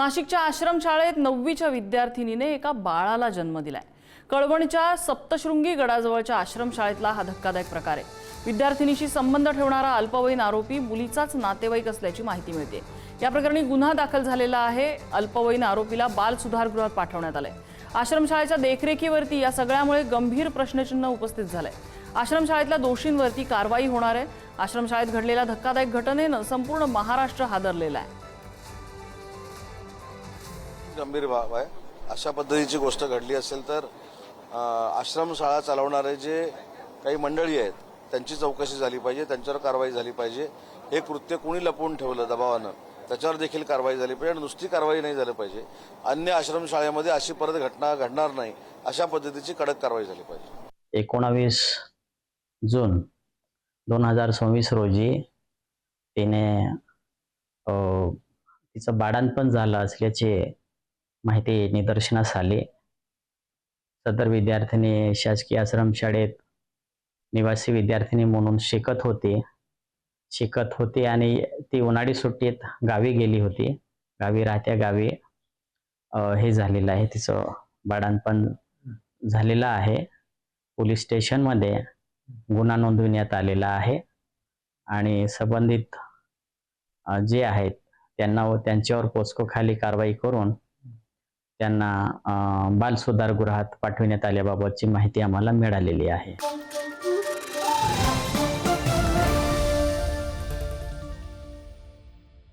नाशिकच्या आश्रमशाळेत 9वीच्या विद्यार्थिनीने एका बाळाला जन्म दिलाय। कळवणच्या सप्तशृंगी गडाजवळच्या आश्रमशाळेतला हा धक्कादायक प्रकार आहे। विद्यार्थिनीशी संबंध ठेवणारा अल्पवयीन आरोपी मुलीचाच नातेवाईक असल्याची माहिती मिळते। या प्रकरणी गुन्हा दाखल झालेला आहे। अल्पवयीन आरोपीला बाल सुधारगृहात पाठवण्यात आले। आश्रमशाळेच्या देखरेखीवरती या सगळ्यामुळे गंभीर प्रश्नचिन्ह उपस्थित झाले। आश्रमशाळेतल्या दोषींवरती कारवाई होणार आहे। आश्रमशाळेत घडलेल्या धक्कादायक घटनेनं संपूर्ण महाराष्ट्र हादरलेला आहे। गंभीर बाब आहे। अशा पद्धतीची गोष्ट घडली असेल तर आश्रमशाळा चालवणारे जे काही मंडळी आहेत त्यांची चौकशी झाली पाहिजे, त्यांच्यावर कारवाई झाली पाहिजे। हे कृत्य कोणी लपवून ठेवलं दबावानं त्याच्यावर देखील कारवाई झाली पाहिजे आणि नुसती कारवाई नाही झाली पाहिजे। अन्य आश्रमशाळेमध्ये अशी परत घटना घडणार नाही अशा पद्धतीची कडक कारवाई झाली पाहिजे। 19 जून 2024 रोजी तिने तिचं बाळंतपण झालं असल्याची माहिती निदर्शनास आली। सदर विद्यार्थिनी शासकीय आश्रमशाळेत निवासी विद्यार्थिनी म्हणून शिकत होती आणि ती उन्हाळी सुट्टीत गावी गेली होती। गावी राहत्या गावी हे झालेलं आहे, तिचं बाळंतपण झालेलं आहे। पोलीस स्टेशनमध्ये गुन्हा नोंदविण्यात आलेला आहे आणि संबंधित जे आहेत त्यांच्यावर पोस्को खाली कारवाई करून त्यांना बाल सुधारगृहात पाठविण्यात आल्याबाबतची माहिती आम्हाला मिळालेली आहे।